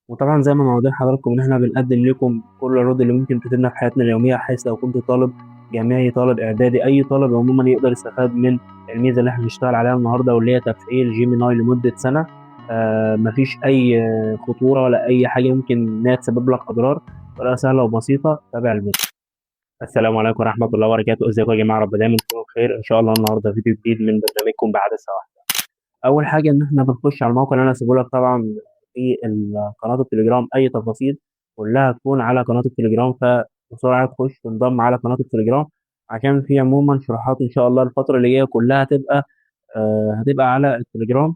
وطبعا زي ما معودين حضراتكم ان احنا بنقدم لكم كل العروض اللي ممكن تفيدنا في حياتنا اليوميه، حيث لو كنت طالب جامعي، طالب اعدادي، اي طالب عموما يقدر يستفاد من الميزه اللي احنا بنشتغل عليها النهارده، واللي هي تفعيل جيميناي لمده سنه. مفيش اي خطوره ولا اي حاجه ممكن انها تسبب لك اضرار. طريقه سهله وبسيطه، تابع الفيديو. السلام عليكم ورحمه الله وبركاته. ازيكم يا جماعه؟ رب دايما تكونوا بخير ان شاء الله. النهارده فيديو جديد من برنامجكم بعد الساعه. اول حاجه ان احنا بنخش على الموقع اللي انا هسيبه لك طبعا في قناه التليجرام. اي تفاصيل كلها تكون على قناه التليجرام، فبسرعه تخش تنضم على قناه التليجرام، عشان في عموما شروحات ان شاء الله الفتره اللي جايه كلها هتبقى على التليجرام.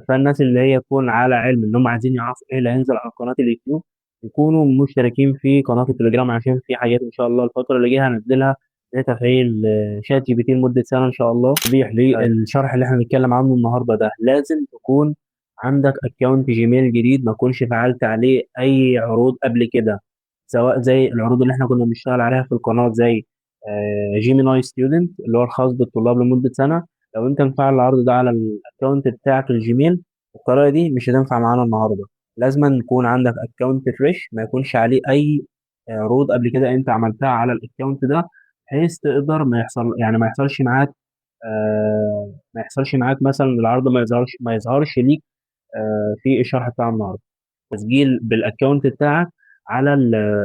فالناس اللي هي تكون على علم ان هم عايزين يعرفوا ايه اللي هينزل على قناه اليوتيوب، يكونوا مشتركين في قناه التليجرام، عشان في حاجات ان شاء الله الفتره اللي جايه هنزلها لتفعيل شات جي بي تي لمده سنه ان شاء الله. توضيح للشرح اللي احنا بنتكلم عنه النهارده ده، لازم تكون عندك اكونت جيميل جديد، ما تكونش فعلت عليه اي عروض قبل كده، سواء زي العروض اللي احنا كنا بنشتغل عليها في القناه، زي جيميناي ستودنت اللي هو الخاص بالطلاب لمده سنه. لو انت مفعل العرض ده على الاكونت بتاعك الجيميل، الطريقه دي مش هتنفع معانا النهارده. لازم يكون عندك اكونت فريش، ما يكونش عليه اي عروض قبل كده انت عملتها على الاكونت ده، بحيث تقدر ما يحصلش معاك ما يحصلش معاك مثلا العرض ما يظهرش ليك في الشرح بتاع النهارده. تسجيل بالاكونت بتاعك على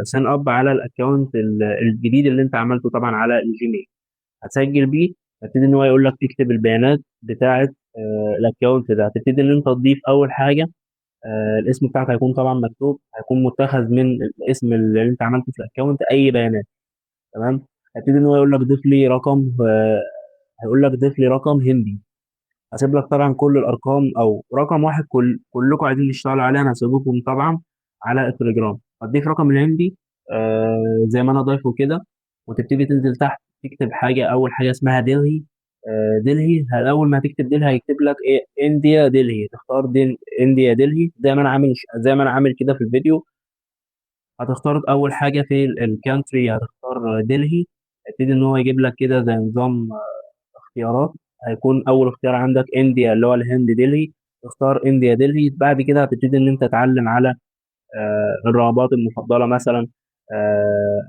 سان اب على الاكونت الجديد اللي انت عملته طبعا على الجيميل، هتسجل بيه. هتبتدي ان هو يقول لك تكتب البيانات بتاعه الاكونت ده. هتبتدي ان انت تضيف اول حاجه الاسم بتاعك هيكون طبعا مكتوب، هيكون متخذ من الاسم اللي انت عملته في الاكونت اي بيانات. تمام. هتبتدي ان هو يقول لك ضيف لي رقم هيقول لك ضيف لي رقم هندي. هسيب لك طبعا كل الارقام او رقم واحد كلكم عايزين تشتغلوا عليه، انا هسيبكم طبعا على التليجرام. هتضيف رقم الهندي زي ما انا ضايفه كده، وتبتدي تنزل تحت تكتب حاجه. اول حاجه اسمها دلهي. دلهي اول ما هتكتب دلهي هيكتب لك ايه؟ انديا دلهي. تختار انديا دلهي زي ما انا عامل كده في الفيديو. هتختار اول حاجه في الكانتري، هتختار دلهي. هيبتدي ان هو يجيب لك كده زي نظام اختيارات. هيكون اول اختيار عندك انديا اللي هو الهند دلهي، تختار انديا دلهي. بعد كده هتبتدي ان انت تتعلم على الرغبات المفضله مثلا،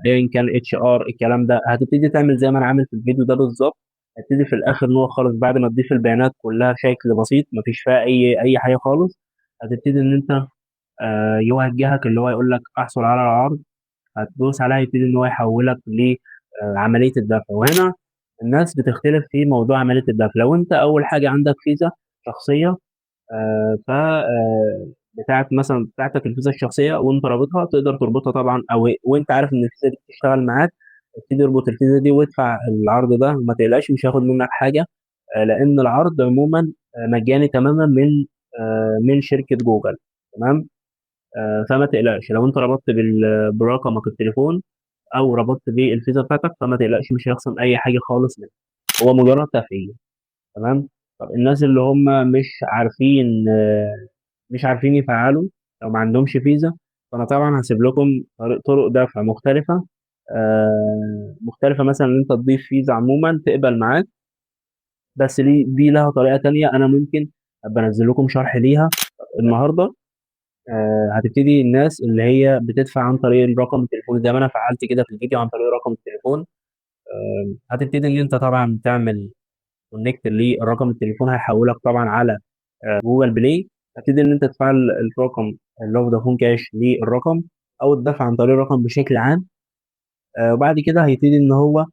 ايا كان اتش ار الكلام ده. هتبتدي تعمل زي ما انا عامل في الفيديو ده بالظبط. هتبتدي في الاخر نوع خالص، بعد ما تضيف البيانات كلها بشكل بسيط مفيش فيها اي حاجه خالص، هتبتدي ان انت يوجهك اللي هو يقول لك احصل على العرض. هتدوس عليها يبتدي ان هو يحولك لعمليه الدفع. وهنا الناس بتختلف في موضوع عمليه الدفع. لو انت اول حاجه عندك فيزا شخصيه، ف بتاعت مثلا بتاعتك الفيزا الشخصيه وانت رابطها، تقدر تربطها طبعا، او وانت عارف ان الفيزا دي بتشتغل معاك، ابتدي اربط الفيزا دي وادفع العرض ده، وما تقلقش مش هياخد منك حاجه. لان العرض عموما مجاني تماما من شركه جوجل. تمام. فما تقلقش لو انت ربطت برقمك التليفون او ربطت بالفيزا بتاعتك، فما تقلقش مش هيحصل اي حاجه خالص منه، هو مجرد تفعيل. تمام. طب الناس اللي هم مش عارفين يفعلوا، لو ما عندهمش فيزا، فانا طبعا هسيب لكم طرق دفع مختلفه. مختلفه، مثلا ان انت تضيف فيزا عموما تقبل معاك، بس دي لها طريقه تانية انا ممكن ابقى انزل لكم شرح ليها النهارده. هتبتدي الناس اللي هي بتدفع عن طريق رقم التليفون، زي ما انا فعلت كده في الفيديو عن طريق رقم التليفون. هتبتدي ان انت طبعا تعمل كونكت للرقم التليفون، هيحولك طبعا على جوجل بلاي. هتبتدي ان انت تفعل الرقم اللي هو فودافون كاش للرقم، او الدفع عن طريق الرقم بشكل عام. وبعد كده هيبتدي ان هو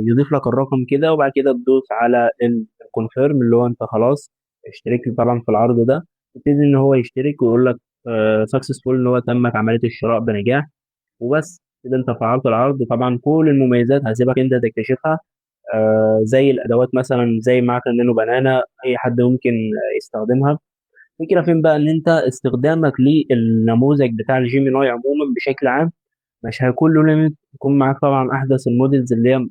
يضيف لك الرقم كده، وبعد كده تدوس على الكونفيرم اللي هو انت خلاص اشتركت طبعا في العرض ده. يبتدي ان هو يشترك ويقول لك سكسسفول ان هو تمت عمليه الشراء بنجاح. وبس كده انت فعلت العرض. طبعا كل المميزات هسيبك انت تكتشفها، زي الادوات مثلا زي معك نانو بنانا، اي حد ممكن يستخدمها. الفكره فين بقى؟ ان انت استخدامك للنموذج بتاع الجيميناي عموما بشكل عام مش هيكون له ليميت. يكون معاك طبعا احدث المودلز اللي هي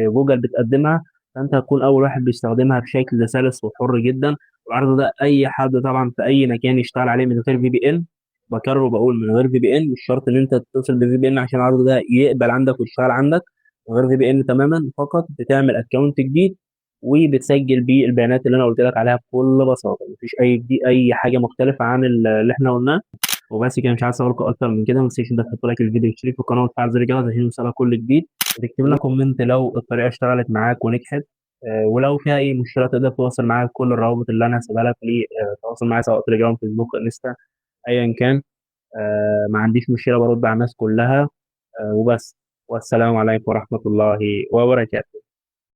جوجل بتقدمها، فانت هتكون اول واحد بيستخدمها بشكل سلس وحر جدا. العرض ده اي حد طبعا في اي مكان يشتغل عليه من غير في بي ان. بكرر وبقول من غير في بي ان، مش شرط ان انت تتصل بفي بي ان عشان العرض ده يقبل عندك ويشتغل عندك. من غير في بي ان تماما، فقط بتعمل اكونت جديد وبتسجل بيه البيانات اللي انا قلت لك عليها بكل بساطه. مفيش اي حاجه مختلفه عن اللي احنا قلناه. وبس كده، مش عايز اقول لكم اكتر من كده. ما تنسيش انك تحط لايك للفيديو، تشترك في القناه وتفعل زر الجرس عشان يوصلك كل جديد، وتكتب لنا كومنت لو الطريقه اشتغلت معاك ونجحت. ولو فيها اي مشكله تقدر تتواصل معايا. كل الروابط اللي انا هسيبها لك للتواصل معايا، سواء تليجرام، فيسبوك، انستا، ايا كان. ما عنديش مشكله، برد على الناس كلها. وبس. والسلام عليكم ورحمه الله وبركاته.